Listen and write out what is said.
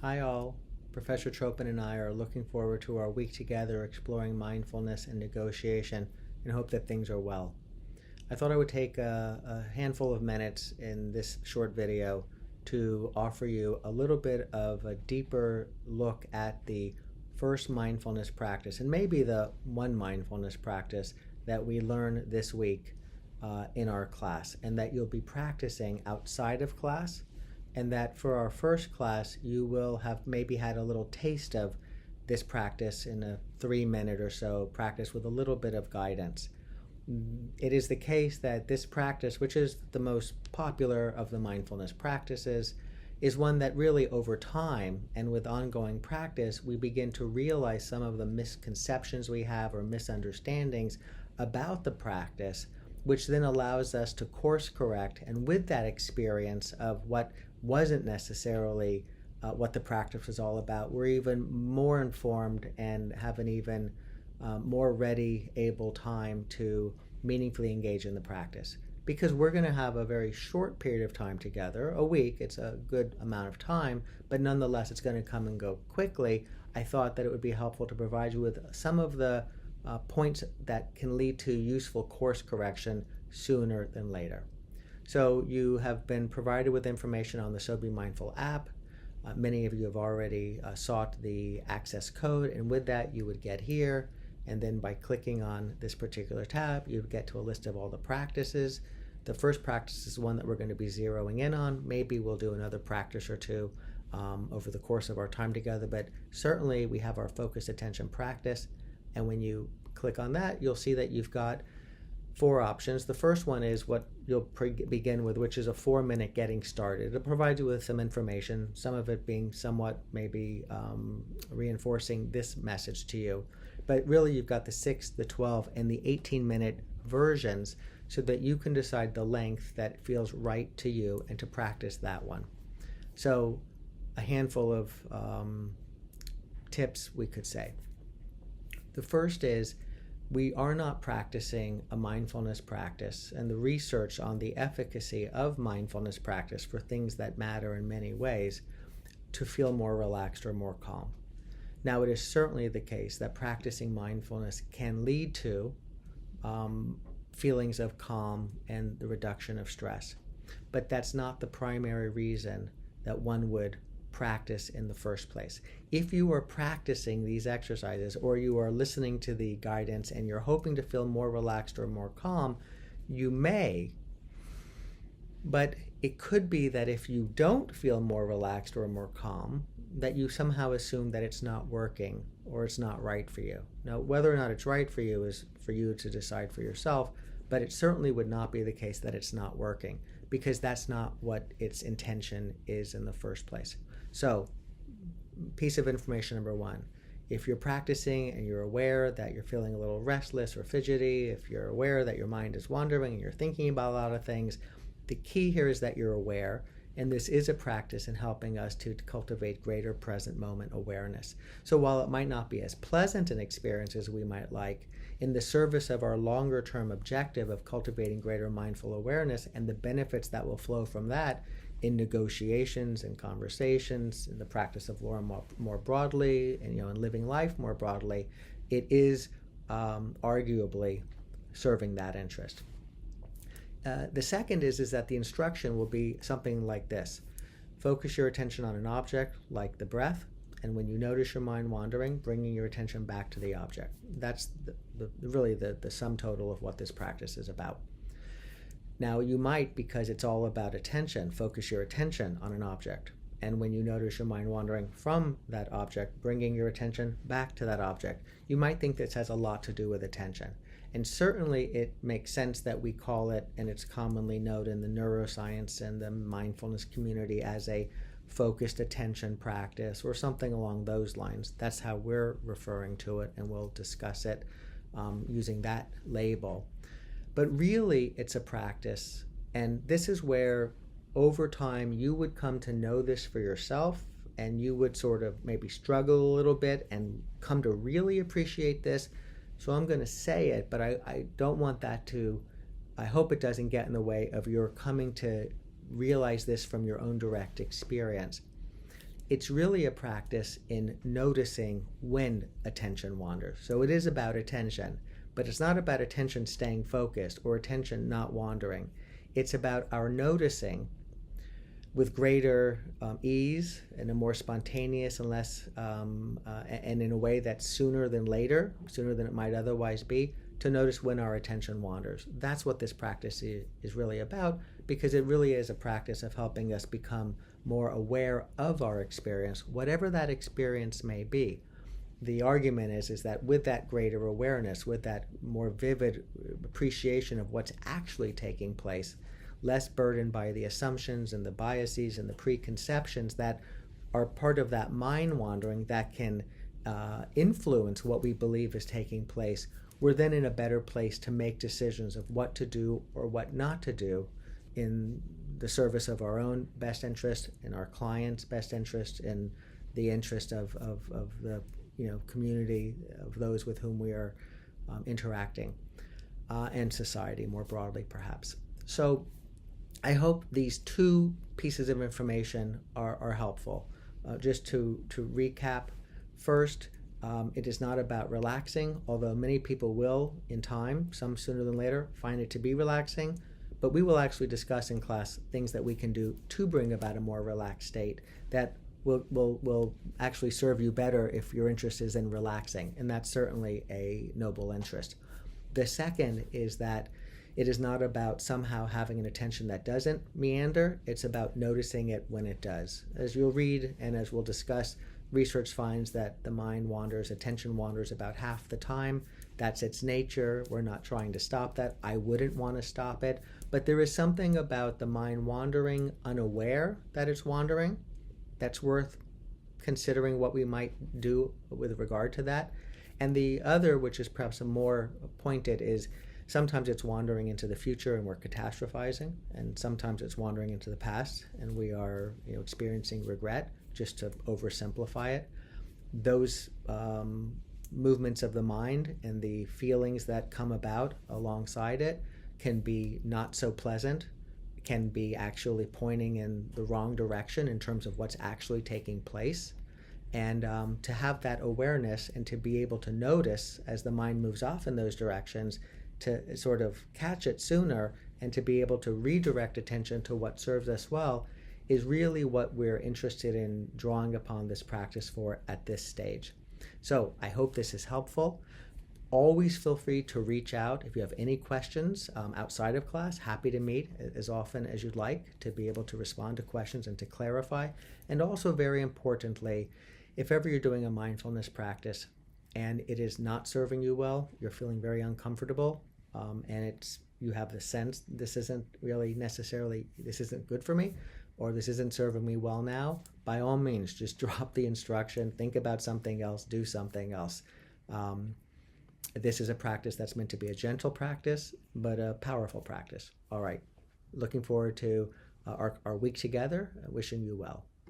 Hi all, Professor Tropin and I are looking forward to our week together exploring mindfulness and negotiation and hope that things are well. I thought I would take a handful of minutes in this short video to offer you a little bit of a deeper look at the first mindfulness practice and maybe the one mindfulness practice that we learn this week in our class and that you'll be practicing outside of class, and that for our first class you will have maybe had a little taste of this practice in a 3-minute or so practice with a little bit of guidance. It is the case that this practice, which is the most popular of the mindfulness practices, is one that really over time and with ongoing practice we begin to realize some of the misconceptions we have or misunderstandings about the practice, which then allows us to course correct, and with that experience of what wasn't necessarily what the practice was all about, we're even more informed and have an even more ready, able time to meaningfully engage in the practice. Because we're going to have a very short period of time together, a week, it's a good amount of time, but nonetheless it's going to come and go quickly. I thought that it would be helpful to provide you with some of the points that can lead to useful course correction sooner than later. So you have been provided with information on the So Be Mindful app. Many of you have already sought the access code, and with that you would get here, and then by clicking on this particular tab you would get to a list of all the practices. The first practice is one that we're going to be zeroing in on. Maybe we'll do another practice or two over the course of our time together, but certainly we have our focused attention practice. And when you click on that, you'll see that you've got 4 options. The first one is what you'll begin with, which is a 4-minute getting started. It'll provide you with some information, some of it being somewhat maybe reinforcing this message to you. But really you've got the 6, the 12, and the 18-minute versions so that you can decide the length that feels right to you and to practice that one. So a handful of tips we could say. The first is we are not practicing a mindfulness practice, and the research on the efficacy of mindfulness practice for things that matter in many ways to feel more relaxed or more calm. Now, it is certainly the case that practicing mindfulness can lead to feelings of calm and the reduction of stress, but that's not the primary reason that one would practice in the first place. If you are practicing these exercises or you are listening to the guidance and you're hoping to feel more relaxed or more calm, you may, but it could be that if you don't feel more relaxed or more calm, that you somehow assume that it's not working or it's not right for you. Now, whether or not it's right for you is for you to decide for yourself, but it certainly would not be the case that it's not working, because that's not what its intention is in the first place. So, piece of information number 1, if you're practicing and you're aware that you're feeling a little restless or fidgety, if you're aware that your mind is wandering and you're thinking about a lot of things, the key here is that you're aware, and this is a practice in helping us to cultivate greater present moment awareness. So while it might not be as pleasant an experience as we might like, in the service of our longer term objective of cultivating greater mindful awareness and the benefits that will flow from that in negotiations and conversations, in the practice of law more broadly, and in living life more broadly, it is arguably serving that interest. The second is that the instruction will be something like this. Focus your attention on an object like the breath, and when you notice your mind wandering, bringing your attention back to the object. That's really the sum total of what this practice is about. Now, you might, because it's all about attention, focus your attention on an object. And when you notice your mind wandering from that object, bringing your attention back to that object, you might think this has a lot to do with attention. And certainly it makes sense that we call it, and it's commonly known in the neuroscience and the mindfulness community, as a focused attention practice or something along those lines. That's how we're referring to it, and we'll discuss it using that label. But really, it's a practice, and this is where over time you would come to know this for yourself, and you would sort of maybe struggle a little bit and come to really appreciate this. So I'm going to say it, but I don't want that to, I hope it doesn't get in the way of your coming to realize this from your own direct experience. it's really a practice in noticing when attention wanders. So it is about attention, but it's not about attention staying focused or attention not wandering. It's about our noticing with greater ease, in a more spontaneous and less, and in a way that's sooner than later, sooner than it might otherwise be, to notice when our attention wanders. That's what this practice is really about, because it really is a practice of helping us become more aware of our experience, whatever that experience may be. The argument is that with that greater awareness, with that more vivid appreciation of what's actually taking place, less burdened by the assumptions and the biases and the preconceptions that are part of that mind wandering that can influence what we believe is taking place, we're then in a better place to make decisions of what to do or what not to do in the service of our own best interest, in our clients' best interest, in the interest of the community, of those with whom we are interacting, and society more broadly, perhaps. So I hope these two pieces of information are helpful. Just to recap, first, it is not about relaxing, although many people will, in time, some sooner than later, find it to be relaxing. But we will actually discuss in class things that we can do to bring about a more relaxed state that will actually serve you better if your interest is in relaxing, and that's certainly a noble interest. The second is that it is not about somehow having an attention that doesn't meander. It's about noticing it when it does. As you'll read and as we'll discuss, research finds that the mind wanders, attention wanders about half the time. That's its nature. We're not trying to stop that. I wouldn't want to stop it. But there is something about the mind wandering unaware that it's wandering that's worth considering what we might do with regard to that. And the other, which is perhaps a more pointed, is sometimes it's wandering into the future and we're catastrophizing, and sometimes it's wandering into the past and we are experiencing regret, just to oversimplify it. Those movements of the mind and the feelings that come about alongside it can be not so pleasant, can be actually pointing in the wrong direction in terms of what's actually taking place. And to have that awareness and to be able to notice as the mind moves off in those directions, to sort of catch it sooner and to be able to redirect attention to what serves us well, is really what we're interested in drawing upon this practice for at this stage. So I hope this is helpful. Always feel free to reach out if you have any questions outside of class. Happy to meet as often as you'd like to be able to respond to questions and to clarify. And also, very importantly, if ever you're doing a mindfulness practice and it is not serving you well, you're feeling very uncomfortable, and you have the sense this isn't good for me, or this isn't serving me well now, by all means, just drop the instruction, think about something else, do something else. This is a practice that's meant to be a gentle practice, but a powerful practice. All right. Looking forward to our week together. Wishing you well.